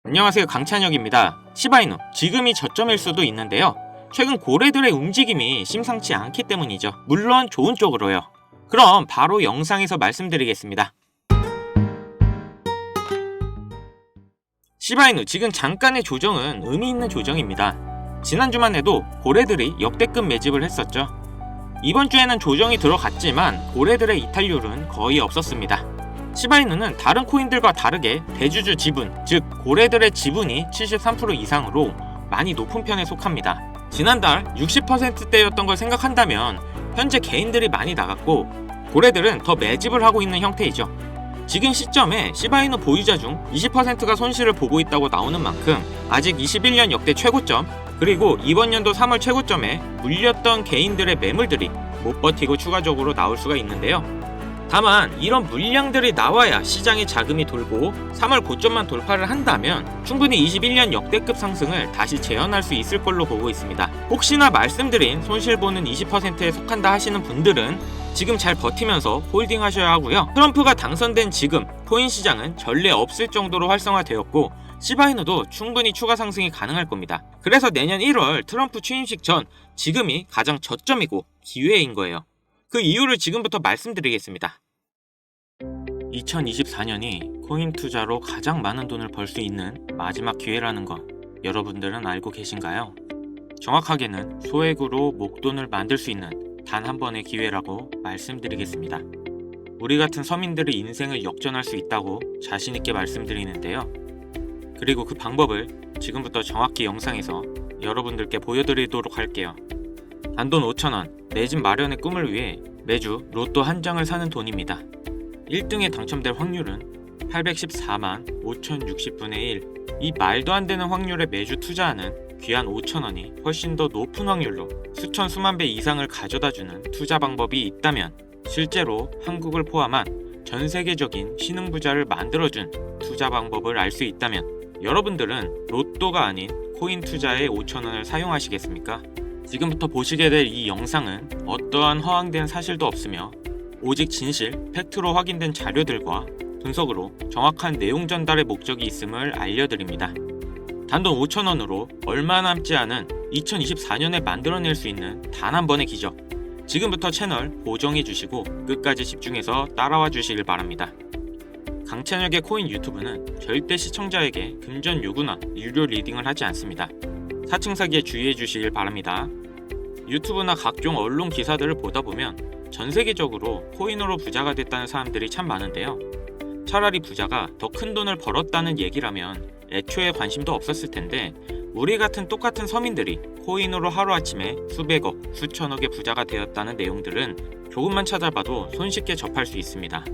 안녕하세요, 강찬혁입니다. 시바이누, 지금이 저점일 수도 있는데요. 최근 고래들의 움직임이 심상치 않기 때문이죠. 물론 좋은 쪽으로요. 그럼 바로 영상에서 말씀드리겠습니다. 시바이누, 지금 잠깐의 조정은 의미 있는 조정입니다. 지난주만 해도 고래들이 역대급 매집을 했었죠. 이번 주에는 조정이 들어갔지만 고래들의 이탈률은 거의 없었습니다. 시바이누는 다른 코인들과 다르게 대주주 지분, 즉 고래들의 지분이 73% 이상으로 많이 높은 편에 속합니다. 지난달 60%대였던 걸 생각한다면 현재 개인들이 많이 나갔고 고래들은 더 매집을 하고 있는 형태이죠. 지금 시점에 시바이누 보유자 중 20%가 손실을 보고 있다고 나오는 만큼 아직 21년 역대 최고점, 그리고 이번 연도 3월 최고점에 물렸던 개인들의 매물들이 못 버티고 추가적으로 나올 수가 있는데요. 다만 이런 물량들이 나와야 시장에 자금이 돌고 3월 고점만 돌파를 한다면 충분히 21년 역대급 상승을 다시 재현할 수 있을 걸로 보고 있습니다. 혹시나 말씀드린 손실보는 20%에 속한다 하시는 분들은 지금 잘 버티면서 홀딩 하셔야 하고요. 트럼프가 당선된 지금 코인 시장은 전례 없을 정도로 활성화되었고 시바이누도 충분히 추가 상승이 가능할 겁니다. 그래서 내년 1월 트럼프 취임식 전 지금이 가장 저점이고 기회인 거예요. 그 이유를 지금부터 말씀드리겠습니다. 2024년이 코인 투자로 가장 많은 돈을 벌 수 있는 마지막 기회라는 거 여러분들은 알고 계신가요? 정확하게는 소액으로 목돈을 만들 수 있는 단 한 번의 기회라고 말씀드리겠습니다. 우리 같은 서민들의 인생을 역전할 수 있다고 자신있게 말씀드리는데요. 그리고 그 방법을 지금부터 정확히 영상에서 여러분들께 보여드리도록 할게요. 단돈 5,000원, 내 집 마련의 꿈을 위해 매주 로또 한 장을 사는 돈입니다. 1등에 당첨될 확률은 814만 5060분의 1. 이 말도 안 되는 확률에 매주 투자하는 귀한 5,000원이 훨씬 더 높은 확률로 수천 수만 배 이상을 가져다주는 투자 방법이 있다면, 실제로 한국을 포함한 전 세계적인 신흥부자를 만들어준 투자 방법을 알 수 있다면 여러분들은 로또가 아닌 코인 투자에 5,000원을 사용하시겠습니까? 지금부터 보시게 될 이 영상은 어떠한 허황된 사실도 없으며 오직 진실, 팩트로 확인된 자료들과 분석으로 정확한 내용 전달의 목적이 있음을 알려드립니다. 단돈 5,000원으로 얼마 남지 않은 2024년에 만들어낼 수 있는 단 한 번의 기적. 지금부터 채널 고정해주시고 끝까지 집중해서 따라와 주시길 바랍니다. 강찬혁의 코인 유튜브는 절대 시청자에게 금전 요구나 유료 리딩을 하지 않습니다. 사칭 사기에 주의해 주시길 바랍니다. 유튜브나 각종 언론 기사들을 보다 보면 전 세계적으로 코인으로 부자가 됐다는 사람들이 참 많은데요. 차라리 부자가 더 큰 돈을 벌었다는 얘기라면 애초에 관심도 없었을 텐데, 우리 같은 똑같은 서민들이 코인으로 하루아침에 수백억, 수천억의 부자가 되었다는 내용들은 조금만 찾아봐도 손쉽게 접할 수 있습니다.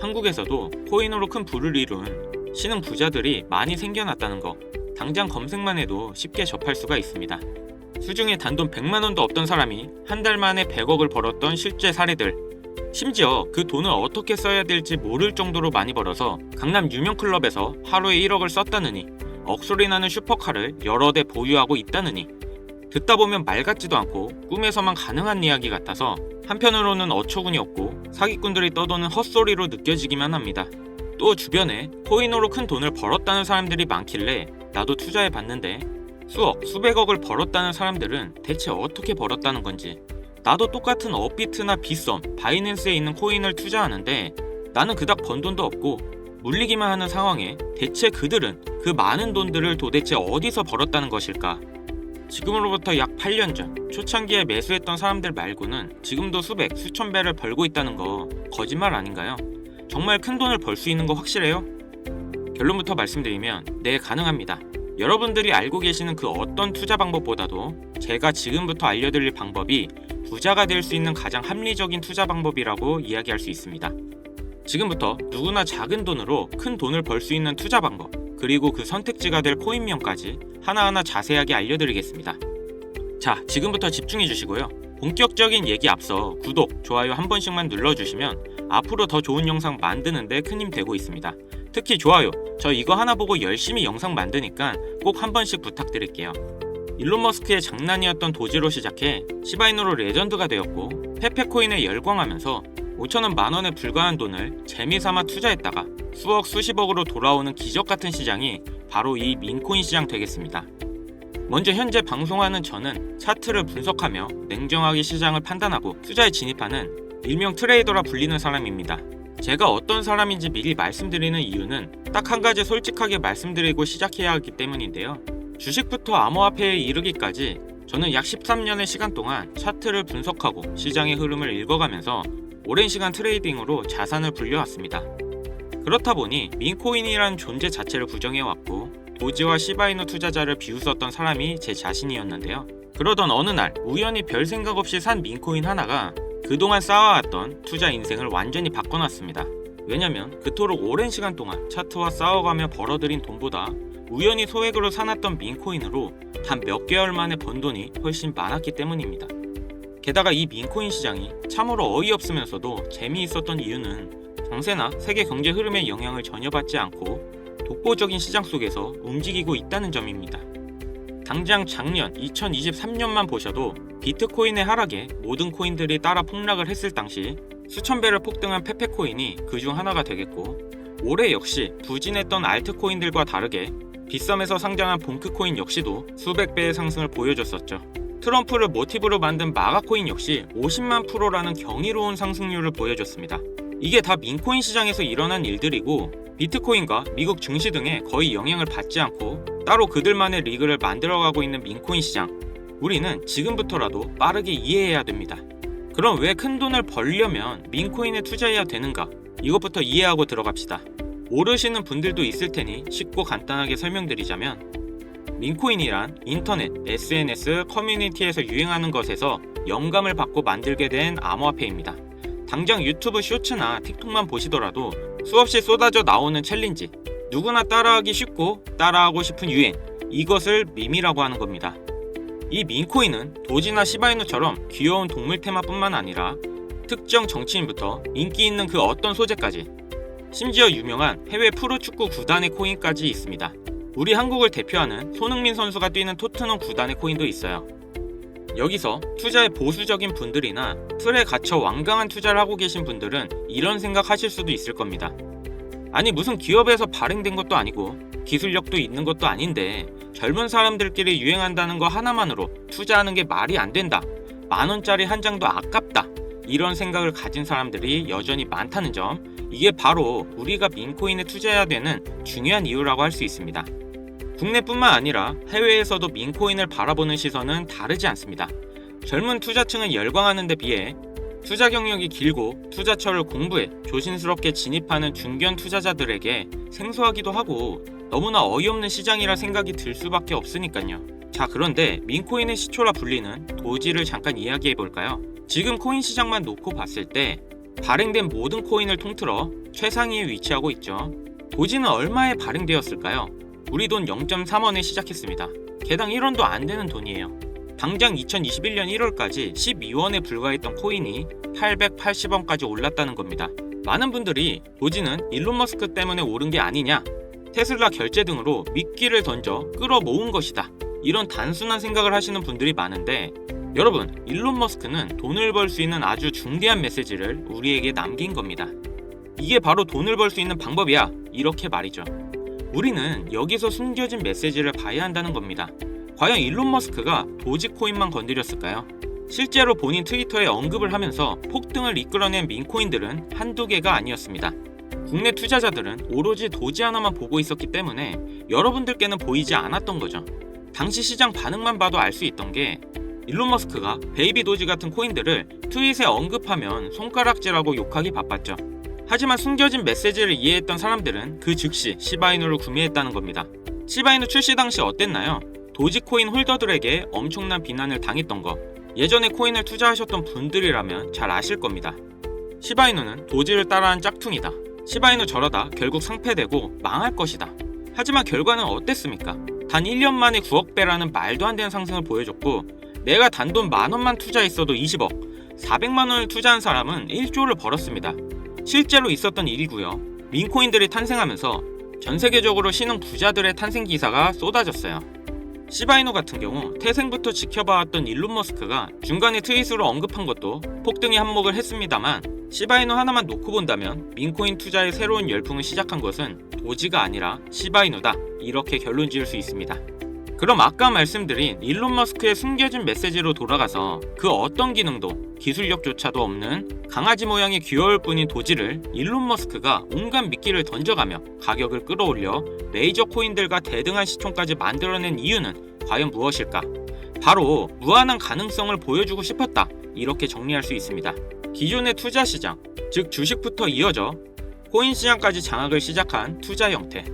한국에서도 코인으로 큰 부를 이룬 신흥 부자들이 많이 생겨났다는 거 당장 검색만 해도 쉽게 접할 수가 있습니다. 수중에 단돈 100만원도 없던 사람이 한 달 만에 100억을 벌었던 실제 사례들, 심지어 그 돈을 어떻게 써야 될지 모를 정도로 많이 벌어서 강남 유명 클럽에서 하루에 1억을 썼다느니, 억소리 나는 슈퍼카를 여러 대 보유하고 있다느니, 듣다 보면 말 같지도 않고 꿈에서만 가능한 이야기 같아서 한편으로는 어처구니 없고 사기꾼들이 떠도는 헛소리로 느껴지기만 합니다. 또 주변에 코인으로 큰 돈을 벌었다는 사람들이 많길래 나도 투자해 봤는데 수억, 수백억을 벌었다는 사람들은 대체 어떻게 벌었다는 건지, 나도 똑같은 업비트나 빗썸, 바이낸스에 있는 코인을 투자하는데 나는 그닥 번 돈도 없고 물리기만 하는 상황에 대체 그들은 그 많은 돈들을 도대체 어디서 벌었다는 것일까? 지금으로부터 약 8년 전 초창기에 매수했던 사람들 말고는 지금도 수백, 수천 배를 벌고 있다는 거 거짓말 아닌가요? 정말 큰 돈을 벌 수 있는 거 확실해요? 결론부터 말씀드리면 네, 가능합니다. 여러분들이 알고 계시는 그 어떤 투자 방법보다도 제가 지금부터 알려드릴 방법이 부자가 될 수 있는 가장 합리적인 투자 방법이라고 이야기할 수 있습니다. 지금부터 누구나 작은 돈으로 큰 돈을 벌 수 있는 투자 방법, 그리고 그 선택지가 될 코인명까지 하나하나 자세하게 알려드리겠습니다. 자, 지금부터 집중해 주시고요. 본격적인 얘기 앞서 구독, 좋아요 한 번씩만 눌러주시면 앞으로 더 좋은 영상 만드는데 큰 힘 되고 있습니다. 특히 좋아요, 저 이거 하나 보고 열심히 영상 만드니까 꼭 한 번씩 부탁드릴게요. 일론 머스크의 장난이었던 도지로 시작해 시바이누로 레전드가 되었고 페페코인에 열광하면서 5천원 만원에 불과한 돈을 재미삼아 투자했다가 수억 수십억으로 돌아오는 기적같은 시장이 바로 이 민코인 시장 되겠습니다. 먼저 현재 방송하는 저는 차트를 분석하며 냉정하게 시장을 판단하고 투자에 진입하는 일명 트레이더라 불리는 사람입니다. 제가 어떤 사람인지 미리 말씀드리는 이유는 딱 한 가지 솔직하게 말씀드리고 시작해야 하기 때문인데요. 주식부터 암호화폐에 이르기까지 저는 약 13년의 시간 동안 차트를 분석하고 시장의 흐름을 읽어가면서 오랜 시간 트레이딩으로 자산을 불려왔습니다. 그렇다 보니 민코인이라는 존재 자체를 부정해왔고 도지와 시바이누 투자자를 비웃었던 사람이 제 자신이었는데요. 그러던 어느 날 우연히 별 생각 없이 산 민코인 하나가 그동안 쌓아왔던 투자 인생을 완전히 바꿔놨습니다. 왜냐면 그토록 오랜 시간 동안 차트와 싸워가며 벌어들인 돈보다 우연히 소액으로 사놨던 민코인으로 단 몇 개월 만에 번 돈이 훨씬 많았기 때문입니다. 게다가 이 민코인 시장이 참으로 어이없으면서도 재미있었던 이유는 정세나 세계 경제 흐름의 영향을 전혀 받지 않고 독보적인 시장 속에서 움직이고 있다는 점입니다. 당장 작년 2023년만 보셔도 비트코인의 하락에 모든 코인들이 따라 폭락을 했을 당시 수천 배를 폭등한 페페코인이 그중 하나가 되겠고, 올해 역시 부진했던 알트코인들과 다르게 빗썸에서 상장한 봉크코인 역시도 수백 배의 상승을 보여줬었죠. 트럼프를 모티브로 만든 마가코인 역시 50만 %라는 경이로운 상승률을 보여줬습니다. 이게 다 민코인 시장에서 일어난 일들이고 비트코인과 미국 증시 등에 거의 영향을 받지 않고 따로 그들만의 리그를 만들어가고 있는 민코인 시장, 우리는 지금부터라도 빠르게 이해해야 됩니다. 그럼 왜 큰돈을 벌려면 민코인에 투자해야 되는가? 이것부터 이해하고 들어갑시다. 모르시는 분들도 있을 테니 쉽고 간단하게 설명드리자면, 민코인이란 인터넷, SNS, 커뮤니티에서 유행하는 것에서 영감을 받고 만들게 된 암호화폐입니다. 당장 유튜브 쇼츠나 틱톡만 보시더라도 수없이 쏟아져 나오는 챌린지, 누구나 따라하기 쉽고 따라하고 싶은 유행, 이것을 밈이라고 하는 겁니다. 이 민코인은 도지나 시바이누처럼 귀여운 동물 테마뿐만 아니라 특정 정치인부터 인기 있는 그 어떤 소재까지, 심지어 유명한 해외 프로축구 구단의 코인까지 있습니다. 우리 한국을 대표하는 손흥민 선수가 뛰는 토트넘 구단의 코인도 있어요. 여기서 투자에 보수적인 분들이나 틀에 갇혀 완강한 투자를 하고 계신 분들은 이런 생각하실 수도 있을 겁니다. 아니, 무슨 기업에서 발행된 것도 아니고 기술력도 있는 것도 아닌데 젊은 사람들끼리 유행한다는 거 하나만으로 투자하는 게 말이 안 된다, 만원짜리 한 장도 아깝다, 이런 생각을 가진 사람들이 여전히 많다는 점, 이게 바로 우리가 민코인에 투자해야 되는 중요한 이유라고 할 수 있습니다. 국내뿐만 아니라 해외에서도 민코인을 바라보는 시선은 다르지 않습니다. 젊은 투자층은 열광하는 데 비해 투자 경력이 길고 투자처를 공부해 조심스럽게 진입하는 중견 투자자들에게 생소하기도 하고 너무나 어이없는 시장이라 생각이 들 수밖에 없으니까요. 자, 그런데 민코인의 시초라 불리는 도지를 잠깐 이야기해볼까요? 지금 코인 시장만 놓고 봤을 때 발행된 모든 코인을 통틀어 최상위에 위치하고 있죠. 도지는 얼마에 발행되었을까요? 우리 돈 0.3원에 시작했습니다. 개당 1원도 안 되는 돈이에요. 당장 2021년 1월까지 12원에 불과했던 코인이 880원까지 올랐다는 겁니다. 많은 분들이 도지는 일론 머스크 때문에 오른 게 아니냐, 테슬라 결제 등으로 미끼를 던져 끌어모은 것이다, 이런 단순한 생각을 하시는 분들이 많은데, 여러분, 일론 머스크는 돈을 벌 수 있는 아주 중대한 메시지를 우리에게 남긴 겁니다. 이게 바로 돈을 벌 수 있는 방법이야, 이렇게 말이죠. 우리는 여기서 숨겨진 메시지를 봐야 한다는 겁니다. 과연 일론 머스크가 도지코인만 건드렸을까요? 실제로 본인 트위터에 언급을 하면서 폭등을 이끌어낸 민코인들은 한두 개가 아니었습니다. 국내 투자자들은 오로지 도지 하나만 보고 있었기 때문에 여러분들께는 보이지 않았던 거죠. 당시 시장 반응만 봐도 알 수 있던 게, 일론 머스크가 베이비 도지 같은 코인들을 트윗에 언급하면 손가락질하고 욕하기 바빴죠. 하지만 숨겨진 메시지를 이해했던 사람들은 그 즉시 시바이누를 구매했다는 겁니다. 시바이누 출시 당시 어땠나요? 도지코인 홀더들에게 엄청난 비난을 당했던 거, 예전에 코인을 투자하셨던 분들이라면 잘 아실 겁니다. 시바이누는 도지를 따라한 짝퉁이다, 시바이누 저러다 결국 상폐되고 망할 것이다. 하지만 결과는 어땠습니까? 단 1년 만에 9억 배라는 말도 안 되는 상승을 보여줬고, 내가 단돈 만원만 투자했어도 20억, 400만원을 투자한 사람은 1조를 벌었습니다. 실제로 있었던 일이고요. 민코인들이 탄생하면서 전 세계적으로 신흥 부자들의 탄생 기사가 쏟아졌어요. 시바이누 같은 경우 태생부터 지켜봐왔던 일론 머스크가 중간에 트윗으로 언급한 것도 폭등에 한몫을 했습니다만, 시바이누 하나만 놓고 본다면 민코인 투자의 새로운 열풍을 시작한 것은 도지가 아니라 시바이누다, 이렇게 결론 지을 수 있습니다. 그럼 아까 말씀드린 일론 머스크의 숨겨진 메시지로 돌아가서 그 어떤 기능도 기술력조차도 없는 강아지 모양의 귀여울 뿐인 도지를 일론 머스크가 온갖 미끼를 던져가며 가격을 끌어올려 메이저 코인들과 대등한 시총까지 만들어낸 이유는 과연 무엇일까? 바로 무한한 가능성을 보여주고 싶었다, 이렇게 정리할 수 있습니다. 기존의 투자 시장, 즉 주식부터 이어져 코인 시장까지 장악을 시작한 투자 형태.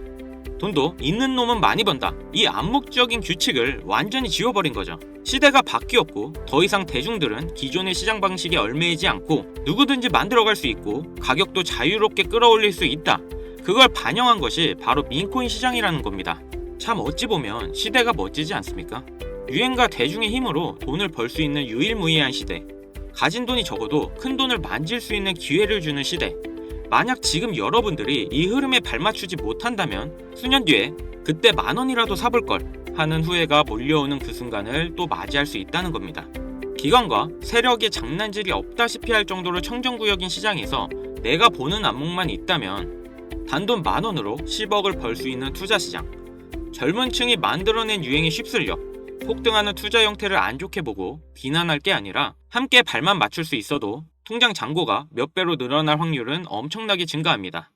돈도 있는 놈은 많이 번다, 이 암묵적인 규칙을 완전히 지워버린 거죠. 시대가 바뀌었고 더 이상 대중들은 기존의 시장 방식에 얽매이지 않고 누구든지 만들어갈 수 있고 가격도 자유롭게 끌어올릴 수 있다. 그걸 반영한 것이 바로 민코인 시장이라는 겁니다. 참 어찌 보면 시대가 멋지지 않습니까? 유행과 대중의 힘으로 돈을 벌 수 있는 유일무이한 시대. 가진 돈이 적어도 큰 돈을 만질 수 있는 기회를 주는 시대. 만약 지금 여러분들이 이 흐름에 발맞추지 못한다면 수년 뒤에 그때 10,000원이라도 사볼걸 하는 후회가 몰려오는 그 순간을 또 맞이할 수 있다는 겁니다. 기관과 세력의 장난질이 없다시피 할 정도로 청정구역인 시장에서 내가 보는 안목만 있다면 단돈 10,000원으로 10억을 벌 수 있는 투자 시장. 젊은 층이 만들어낸 유행에 휩쓸려 폭등하는 투자 형태를 안 좋게 보고 비난할 게 아니라 함께 발만 맞출 수 있어도 통장 잔고가 몇 배로 늘어날 확률은 엄청나게 증가합니다.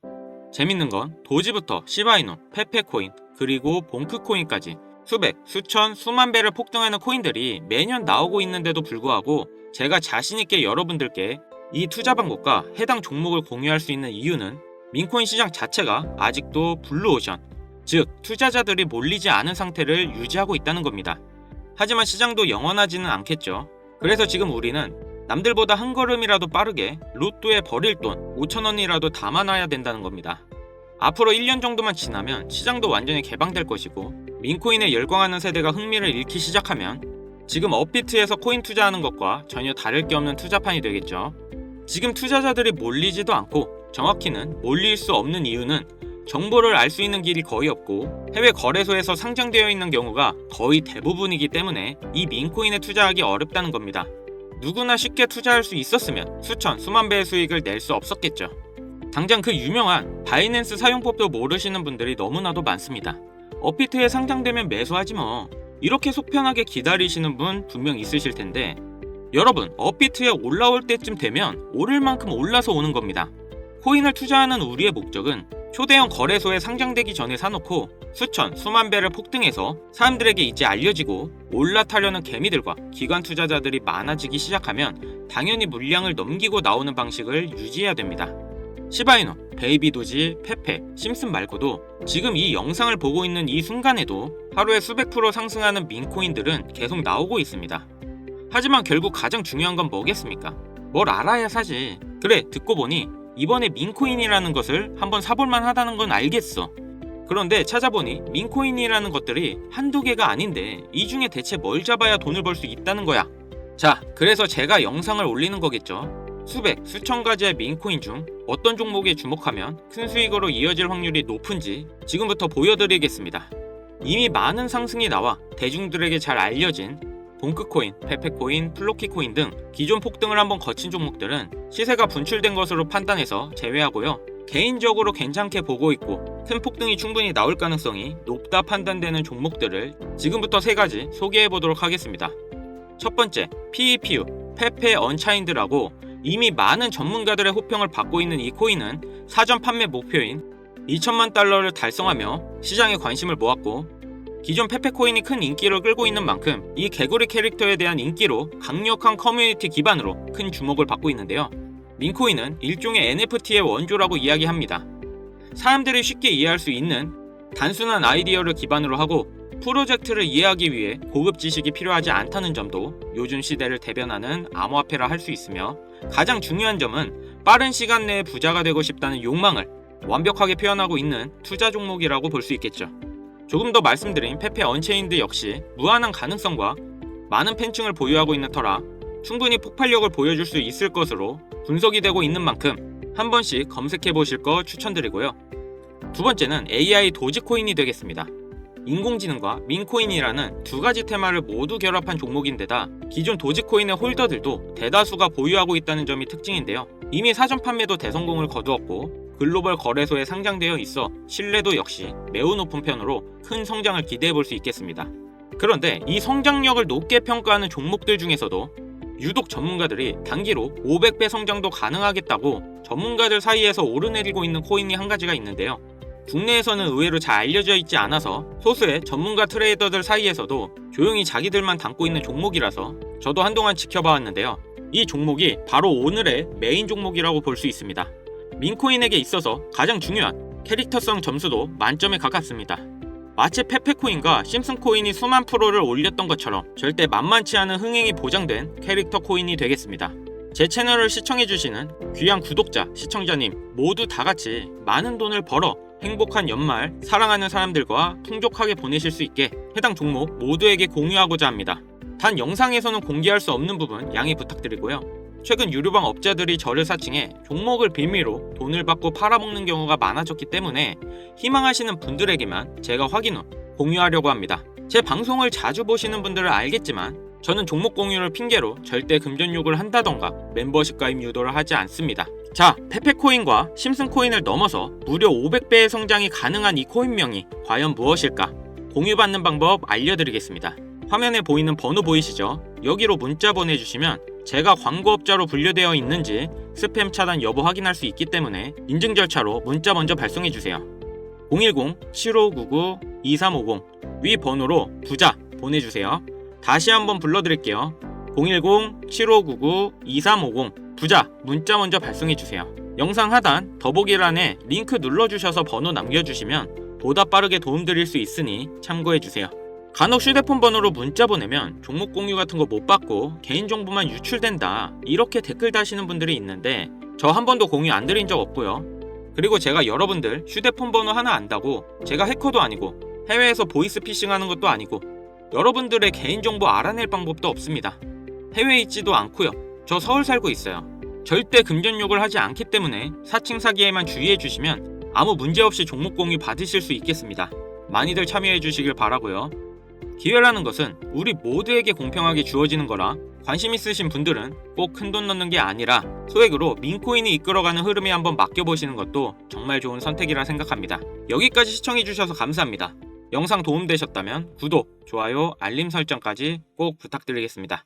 재밌는 건 도지부터 시바이누, 페페코인, 그리고 봉크코인까지 수백, 수천, 수만 배를 폭등하는 코인들이 매년 나오고 있는데도 불구하고 제가 자신있게 여러분들께 이 투자 방법과 해당 종목을 공유할 수 있는 이유는 민코인 시장 자체가 아직도 블루오션, 즉 투자자들이 몰리지 않은 상태를 유지하고 있다는 겁니다. 하지만 시장도 영원하지는 않겠죠. 그래서 지금 우리는 남들보다 한 걸음이라도 빠르게 로또에 버릴 돈 5,000원이라도 담아놔야 된다는 겁니다. 앞으로 1년 정도만 지나면 시장도 완전히 개방될 것이고 민코인에 열광하는 세대가 흥미를 잃기 시작하면 지금 업비트에서 코인 투자하는 것과 전혀 다를 게 없는 투자판이 되겠죠. 지금 투자자들이 몰리지도 않고 정확히는 몰릴 수 없는 이유는 정보를 알 수 있는 길이 거의 없고 해외 거래소에서 상장되어 있는 경우가 거의 대부분이기 때문에 이 민코인에 투자하기 어렵다는 겁니다. 누구나 쉽게 투자할 수 있었으면 수천, 수만 배의 수익을 낼 수 없었겠죠. 당장 그 유명한 바이낸스 사용법도 모르시는 분들이 너무나도 많습니다. 업비트에 상장되면 매수하지 뭐, 이렇게 속편하게 기다리시는 분 분명 있으실 텐데 여러분, 업비트에 올라올 때쯤 되면 오를 만큼 올라서 오는 겁니다. 코인을 투자하는 우리의 목적은 초대형 거래소에 상장되기 전에 사놓고 수천, 수만 배를 폭등해서 사람들에게 이제 알려지고 올라타려는 개미들과 기관 투자자들이 많아지기 시작하면 당연히 물량을 넘기고 나오는 방식을 유지해야 됩니다. 시바이누, 베이비도지, 페페, 심슨 말고도 지금 이 영상을 보고 있는 이 순간에도 하루에 수백 프로 상승하는 민코인들은 계속 나오고 있습니다. 하지만 결국 가장 중요한 건 뭐겠습니까? 뭘 알아야 사지. 그래, 듣고 보니 이번에 민코인이라는 것을 한번 사볼만 하다는 건 알겠어. 그런데 찾아보니 민코인이라는 것들이 한두 개가 아닌데 이 중에 대체 뭘 잡아야 돈을 벌 수 있다는 거야. 자, 그래서 제가 영상을 올리는 거겠죠. 수백, 수천 가지의 민코인 중 어떤 종목에 주목하면 큰 수익으로 이어질 확률이 높은지 지금부터 보여드리겠습니다. 이미 많은 상승이 나와 대중들에게 잘 알려진 봉크코인, 페페코인, 플로키코인 등 기존 폭등을 한번 거친 종목들은 시세가 분출된 것으로 판단해서 제외하고요. 개인적으로 괜찮게 보고 있고 큰 폭등이 충분히 나올 가능성이 높다 판단되는 종목들을 지금부터 3가지 소개해보도록 하겠습니다. 첫 번째, PEPU, 페페 언차인드라고 이미 많은 전문가들의 호평을 받고 있는 이 코인은 사전 판매 목표인 2천만 달러를 달성하며 시장에 관심을 모았고 기존 페페코인이 큰 인기를 끌고 있는 만큼 이 개구리 캐릭터에 대한 인기로 강력한 커뮤니티 기반으로 큰 주목을 받고 있는데요. 민코인은 일종의 NFT의 원조라고 이야기합니다. 사람들이 쉽게 이해할 수 있는 단순한 아이디어를 기반으로 하고 프로젝트를 이해하기 위해 고급 지식이 필요하지 않다는 점도 요즘 시대를 대변하는 암호화폐라 할 수 있으며 가장 중요한 점은 빠른 시간 내에 부자가 되고 싶다는 욕망을 완벽하게 표현하고 있는 투자 종목이라고 볼 수 있겠죠. 조금 더 말씀드린 페페 언체인드 역시 무한한 가능성과 많은 팬층을 보유하고 있는 터라 충분히 폭발력을 보여줄 수 있을 것으로 분석이 되고 있는 만큼 한 번씩 검색해 보실 거 추천드리고요. 두 번째는 AI 도지코인이 되겠습니다. 인공지능과 민코인이라는 2가지 테마를 모두 결합한 종목인데다 기존 도지코인의 홀더들도 대다수가 보유하고 있다는 점이 특징인데요. 이미 사전 판매도 대성공을 거두었고 글로벌 거래소에 상장되어 있어 신뢰도 역시 매우 높은 편으로 큰 성장을 기대해 볼 수 있겠습니다. 그런데 이 성장력을 높게 평가하는 종목들 중에서도 유독 전문가들이 단기로 500배 성장도 가능하겠다고 전문가들 사이에서 오르내리고 있는 코인이 한 가지가 있는데요. 국내에서는 의외로 잘 알려져 있지 않아서 소수의 전문가 트레이더들 사이에서도 조용히 자기들만 담고 있는 종목이라서 저도 한동안 지켜봐왔는데요. 이 종목이 바로 오늘의 메인 종목이라고 볼 수 있습니다. 민코인에게 있어서 가장 중요한 캐릭터성 점수도 만점에 가깝습니다. 마치 페페코인과 심슨코인이 수만 프로를 올렸던 것처럼 절대 만만치 않은 흥행이 보장된 캐릭터 코인이 되겠습니다. 제 채널을 시청해주시는 귀한 구독자, 시청자님 모두 다같이 많은 돈을 벌어 행복한 연말 사랑하는 사람들과 풍족하게 보내실 수 있게 해당 종목 모두에게 공유하고자 합니다. 단 영상에서는 공개할 수 없는 부분 양해 부탁드리고요. 최근 유료방 업자들이 저를 사칭해 종목을 빌미로 돈을 받고 팔아먹는 경우가 많아졌기 때문에 희망하시는 분들에게만 제가 확인 후 공유하려고 합니다. 제 방송을 자주 보시는 분들은 알겠지만 저는 종목 공유를 핑계로 절대 금전 욕을 한다던가 멤버십 가입 유도를 하지 않습니다. 자, 페페코인과 심슨코인을 넘어서 무려 500배의 성장이 가능한 이 코인명이 과연 무엇일까? 공유받는 방법 알려드리겠습니다. 화면에 보이는 번호 보이시죠? 여기로 문자 보내주시면 제가 광고업자로 분류되어 있는지 스팸 차단 여부 확인할 수 있기 때문에 인증 절차로 문자 먼저 발송해주세요. 010-7599-2350 위 번호로 부자 보내주세요. 다시 한번 불러드릴게요. 010-7599-2350 부자 문자 먼저 발송해주세요. 영상 하단 더보기란에 링크 눌러주셔서 번호 남겨주시면 보다 빠르게 도움드릴 수 있으니 참고해주세요. 간혹 휴대폰 번호로 문자 보내면 종목 공유 같은 거 못 받고 개인정보만 유출된다 이렇게 댓글 다시는 분들이 있는데 저 한 번도 공유 안 드린 적 없고요. 그리고 제가 여러분들 휴대폰 번호 하나 안다고 제가 해커도 아니고 해외에서 보이스 피싱하는 것도 아니고 여러분들의 개인정보 알아낼 방법도 없습니다. 해외에 있지도 않고요. 저 서울 살고 있어요. 절대 금전욕을 하지 않기 때문에 사칭 사기에만 주의해 주시면 아무 문제 없이 종목 공유 받으실 수 있겠습니다. 많이들 참여해 주시길 바라고요. 기회라는 것은 우리 모두에게 공평하게 주어지는 거라 관심 있으신 분들은 꼭 큰돈 넣는 게 아니라 소액으로 민코인이 이끌어가는 흐름에 한번 맡겨보시는 것도 정말 좋은 선택이라 생각합니다. 여기까지 시청해 주셔서 감사합니다. 영상 도움되셨다면 구독, 좋아요, 알림 설정까지 꼭 부탁드리겠습니다.